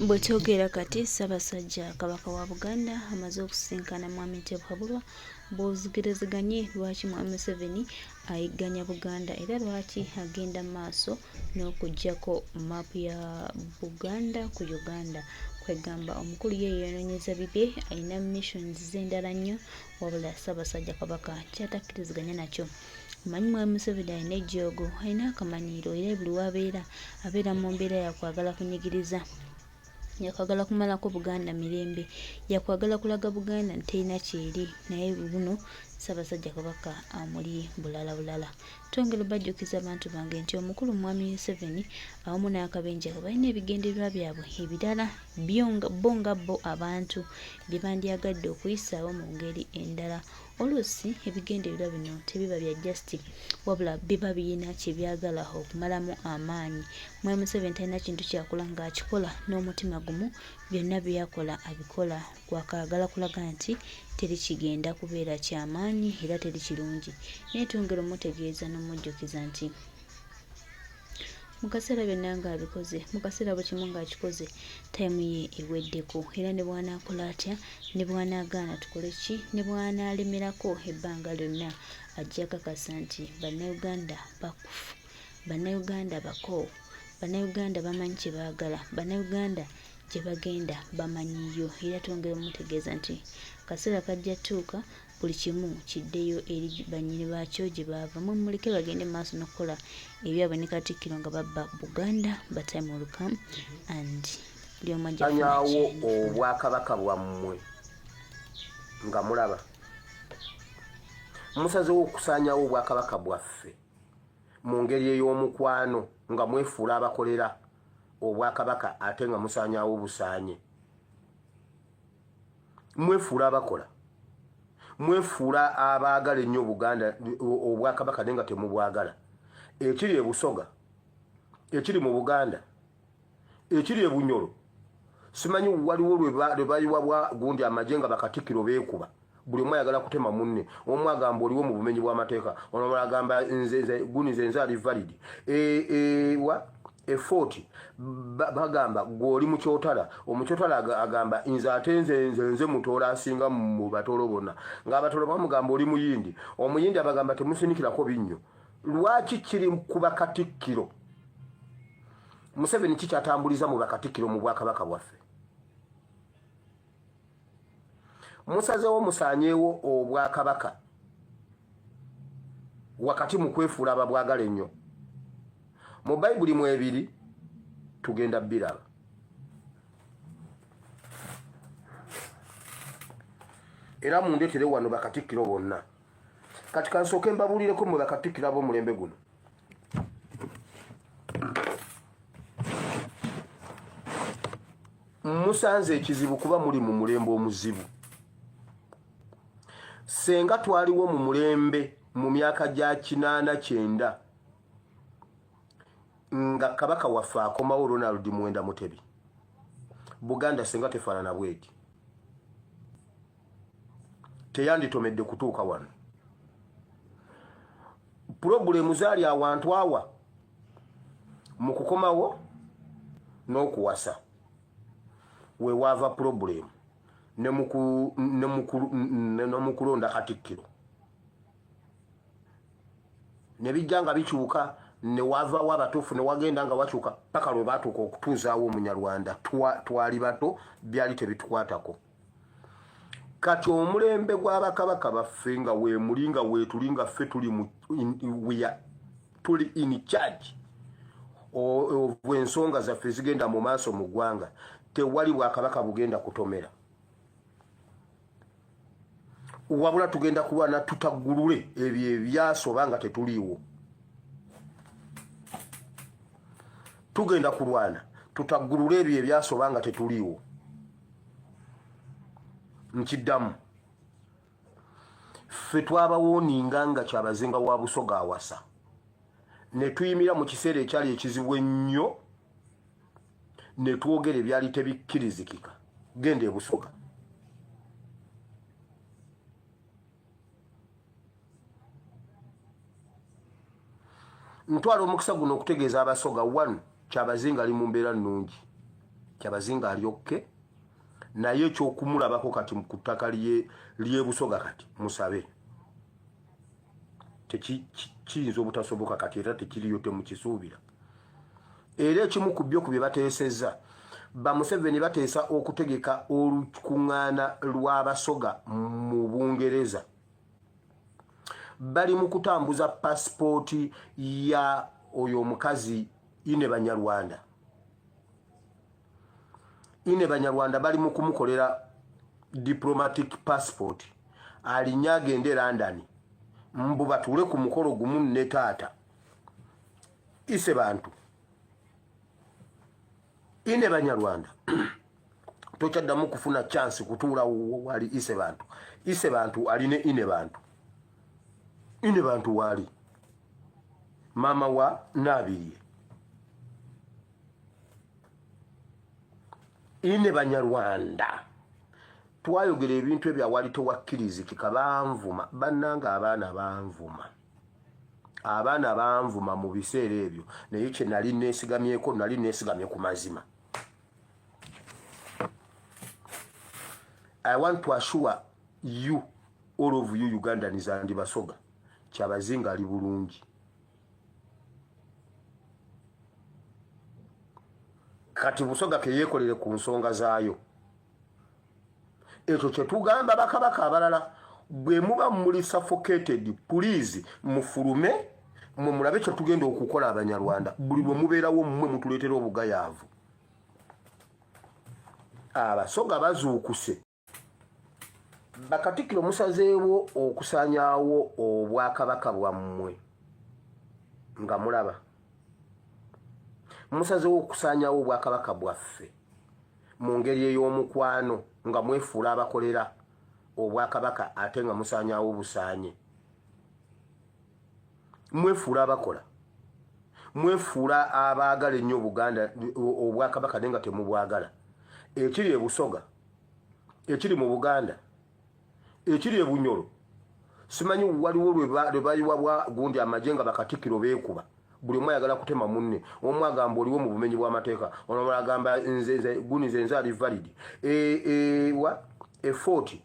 Bwetwogera kati Ssaabasajja Kabaka wa Buganda amaze okusinkana Mwami Tebwabulwa bw'ozigerezeganye lwaki Mwami Museveni ayigganya Buganda era lwaki agenda maaso n'okuggyako maapu ya Buganda ku Uganda. Kwegamba omukulu ye yeenoonyeza bibye alina missions z'endala nnyo wabula Ssaabasajja Kabaka kyatakkiriziganya nakyo. Omanyi Mwami Museveni alina ejjoogo, alina akamanyiiro era buli w'abeera abeera mu mbeera yakwagala kunyigiriza. Yakwagala kumalako Buganda mirembe, yakwagala kulaga Buganda nterina kyeri, naye buno Ssaabasajja Kabaka amuli bulala bulala. Twongera bajjukiza abantu bange nti omukulu Mwami Museveni awamu n'akabenje balina ebigendererwa byabwe ebirala bo nga bo abantu bye bandyagadde okuyisaawo mu ngeri endala. Oluusi ebigendererwa bino tebiba bya justi wabula biba birina kye byagala okumalamu amaanyi. Mwami Museveni talina kintu kyakola ng'akikola n'omutima gumu, byonna byakola abikola kwakaagala kulaga nti teri kigenda kubeera kyamaanyi era teri kirungi. Naye twongera omutegeeza n'omujjukiza nti mu kaseera byonna ng'abikoze, mu kaseera bwe kimu ng'akikoze, tayimu ye eweddeko era ne bw'anaakola atya, ne bw'anaagaana tukole ki, ne bw'anaalemerako ebbanga lyonna ajja kakasa nti Bannayuganda bakufu, Bannayuganda bako, Bannayuganda bamanyi kye baagala, Bannayuganda gye bagenda bamanyiyo. Era twongera omutegeeza nti kaseera kajja tuuka buli kimu kiddeyo eri bannyini baakyo gye baava. Muleke bagende mu maaso n'okukola ebyabwe ne Katikkiro nga babba Buganda, but time will come and buli omu ajja kufanyawo obwakabaka bwammwe nga mulaba musazeewo okusaanyawo obwakabaka bwaffe mu ngeri ey'omukwano nga mwefuula abakolera obwakabaka ate nga musaanyawo busaanye. Mwefuula abakola, mwefuula abaagala ennyo Buganda obwakabaka naye nga temubwagala. Ekiri e Busoga, ekiri mu Buganda, ekiri e Bunyoro, simanyi waliwo lwe bayiwa gundi amagye nga Bakatikkiro beekuba. Buli omu ayagala kutema munne. Omu agamba oliwo mu bumenyi bw'amateeka, omulala agamba guni nze nzaali validi. E40 bagamba gw'oli mu kyotala, omukyotala agamba nze ate nze mutoola asinga mu batoolo bonna, ng'abatoolo bamugamba oli muyindi, omuyindi abagamba temusinikirako binnyo. Lwaki kiri ku Bakatikkiro? Museveni kikyatambuliza mu Bakatikkiro mu bwakabaka bwaffe? Musazeewo musaanyeewo obwakabaka wakati mu kwefuula ababwagala ennyo. Mu Bayibuli mu ebiri tugenda biraba. Era mundeetere wano Bakatikkiro bonna. Kati kansooke mbabuulireko mu Bakatikkiro ab'omulembe guno. Musanze ekizibu kuba muli mu mulembe omuzibu. Senga twaliwo mu mulembe mu myaka gya 89 nga Kabaka waffe akomawo Ronald Muwenda Mutebi, Buganda senga tefaanana bweti. Teyanditomedde kutuuka wano. Pulogulemu zaali awantu awa mu kukomawo n'okuwasa. We waava pulogulemu ne mu kulonda Katikkiro. Ne bijja nga bikyuka ne wavaawo abatuufu ne wagenda nga wakyuka paka lwe baatuuka okutuuzaawo Omunyarwanda. Twali bato, byali tebitukwatako. Kati omulembe gw'abakabaka baffe nga weemuli nga weetuli nga ffe tuli in charge ensonga zaffe zigenda mu maaso mu ggwanga, tewali bwakabaka bugenda kutomera. Wabula tugenda kulwana tutaggulule ebyo ebyasoba nga tetuliiwo. Tugenda kulwana tutaggulule ebyo ebyasoba nga tetuliiwo. Nkiddamu ffe twabawooninga nga Kyabazinga wa Busoga awasa, ne tuyimira mu kiseera ekyali ekizibu ennyo ne twogera ebyali tebikkirizikika. Genda e Busoga. Ntwala omukisa guno okutegeeza Abasoga 1 Kyabazinga ali mu mbeera nnungi. kyabazinga alyokke naye ekyokumulabako kati ku ttaka ly'e Busoga kati musabe kiyinza obutasoboka kati era tekiriyo temukisuubira. Era ekimu ku byo ku bye bateesezza ba Museveni bateesa okutegeka olukuŋŋaana lw'Abasoga mu Bungereza. Bali mu kutambuza pasipooti ya oyo omukazi Ine Banyarwanda. Ine Banyarwanda bali mu kumukolera diplomatic passport alinya agende London mbu batule ku mukolo gumu ne taata ise bantu. Ine Banyarwanda tokyaddamu kufuna chance kutuula wali ise bantu aline ine bantu wali mama wa Nabiriye. Ine Banyarwanda twayogera ebintu ebya wali towakkirizikika banvuma bannanga abaana banvuma mu biseera ebyo naye kye nali neesigamye ku mazima. I want to assure you, all of you Ugandans and Basoga, kyabazinga ali bulungi. Kati Busoga ke yeekolere ku nsonga zaayo. Ekyo kye tugamba bakabaka abalala bwe muba muli suffocated, please mufulume mulabe kye tugenda okukola Abanyarwanda. Buli bwe mubeerawo mmwe mutuleetera obugayaavu. Abasoga bazuukuse. Bakatikiro musazeewo okusaanyaawo obwakabaka bwammwe nga mulaba. Musazeewo okusaanyaawo obwakabaka bwaffe mu ngeri ey'omukwano nga mwefuula abakolera obwakabaka ate nga musaanyaawo busaanye. Mwefuula abakola. Mwefuula abaagala ennyo Buganda obwakabaka naye nga temubwagala. Ekiri e Busoga, ekiri mu Buganda, ekiri e Bunyoro, simanyi waliwo lwe bayiwa gundi amagye nga bakatikiro beekuba. Buli omu ayagala kutema munne. Omu agamba oliwo mu bumenyi bw'amateeka, ono agamba nze ali valid. E40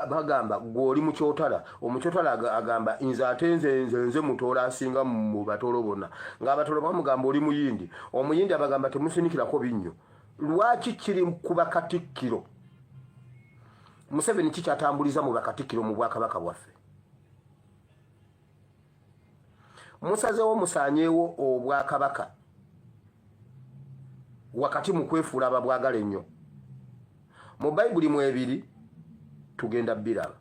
bagamba gw'oli mu kyotala. Omukyotala agamba nze ate nze mutoola asinga mu batolo bonna. Ng'abatolo bamugamba oli muyindi. Omuyindi abagamba temusinikirako binnyo. Lwaki kiri ku bakatikkiro? Museveni kikyatambuliza mu bakatikkiro mu bwakabaka bwaffe. Musazeewo musaanyeewo obwakabaka wakati mu kwefuula ababwagala ennyo. Mu Bayibuli mu ebiri tugenda biraba.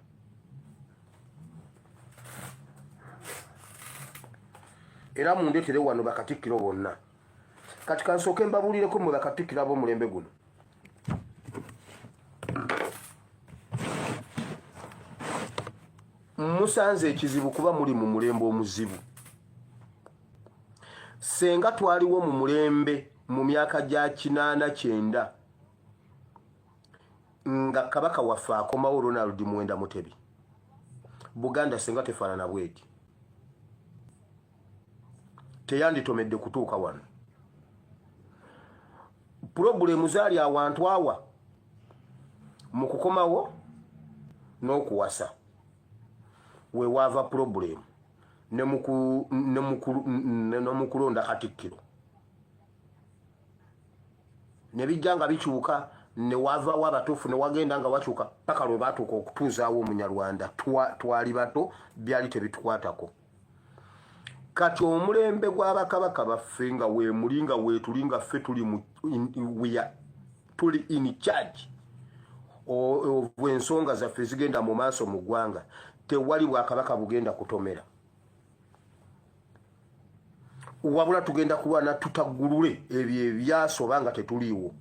Era mundeetere wano bakatikkiro bonna. Kati kansooke mbabuulireko mu bakatikkiro ab'omulembe guno. Musanze ekizibu kuba muli mu mulembe omuzibu. Senga twaliwo mu mulembe mu myaka gya 89 nga kabaka waffe akomawo Ronald Mwenda Mutebi, Buganda senga tefaanana bweti. Teyanditomedde kutuuka wano. Pulogulemu zaali awantu awa mu kukomawo n'okuwasa. We wava pulogulemu ne mukulonda katikkiro. Ne bijja nga bikyuka ne wavawo abatuufu ne wagenda nga wakyuka paka lwe baatuuka okutuuzaawo Omunyarwanda. Twali bato byali tebitukwatako. Kati omulembe gw'abakabaka baffe nga weemuli nga weetuli nga ffe tuli in charge ensonga zaffe zigenda mu maaso mu ggwanga, tewali bwakabaka bugenda kutomera. Wabula tugenda kulwana tutaggulule ebyo ebyasoba nga tetuliiwo.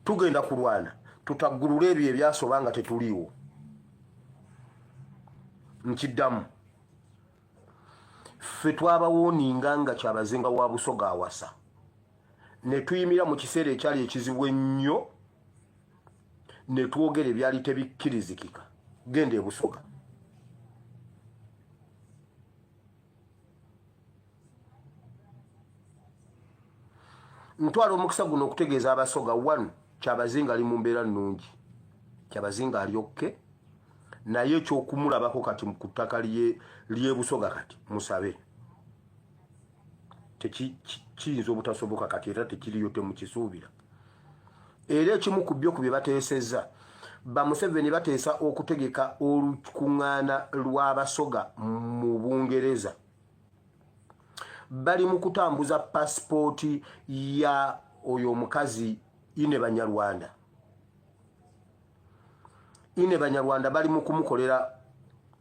Tugenda kulwana tutaggulule ebyo ebyasoba nga tetuliiwo. Nkiddamu ffe twabawooninga nga Kyabazinga wa Busoga awasa. Ne tuyimira mu kiseera ekyali ekizibu ennyo ne twogera ebyali tebikkirizikika. Genda e Busoga. ntwala omukisa guno okutegeeza abasoga 1 Kyabazinga ali mu mbeera nnungi, Kyabazinga alyokke, naye ekyokumulabako kati ku ttaka ly'e Busoga kati musabe kiyinza obutasoboka kati era tekiriyo temukisuubira. Era ekimu ku byo ku bye bateesezza, Museveni bateesa okutegeka olukuŋŋaana lw'abasoga mu Bungereza. Bali mu kutambuza pasipooti ya oyo omukazi Ine Banyarwanda. Ine Banyarwanda bali mu kumukolera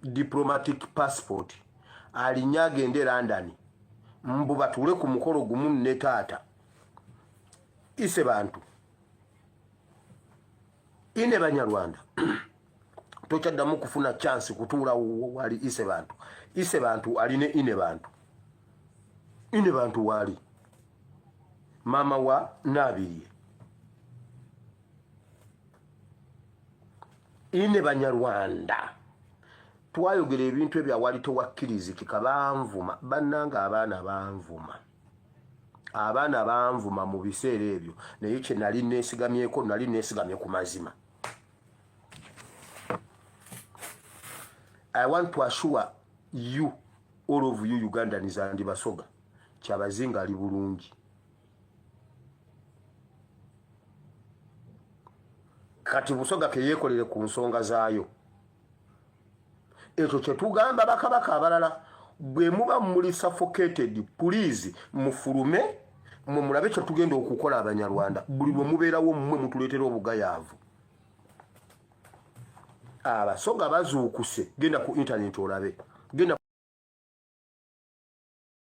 diplomatic passport alinya agende London mbu batule ku mukolo gumu ne taata ise bantu. Ine Banyarwanda tokyaddamu kufuna chance kutuula wali ise bantu. Ise bantu aline ine bantu. Ine bantu wali mama wa Nabiriye. Ine Banyarwanda twayogera ebintu ebya wali tewakkirizikika banvuma bannanga abaana banvuma mu biseera ebyo, naye kye nali neesigamye ku mazima. I want to assure you, all of you Ugandans and Basoga, Kyabazinga ali bulungi. Kati Busoga ke yeekolere ku nsonga zaayo. Ekyo kye tugamba bakabaka abalala, bwe muba muli suffocated, please mufulume mulabe kye tugenda okukola Abanyarwanda. Buli bwe mubeerawo mmwe mutuleetera obugayaavu. Abasoga bazuukuse, genda ku internet olabe. Genda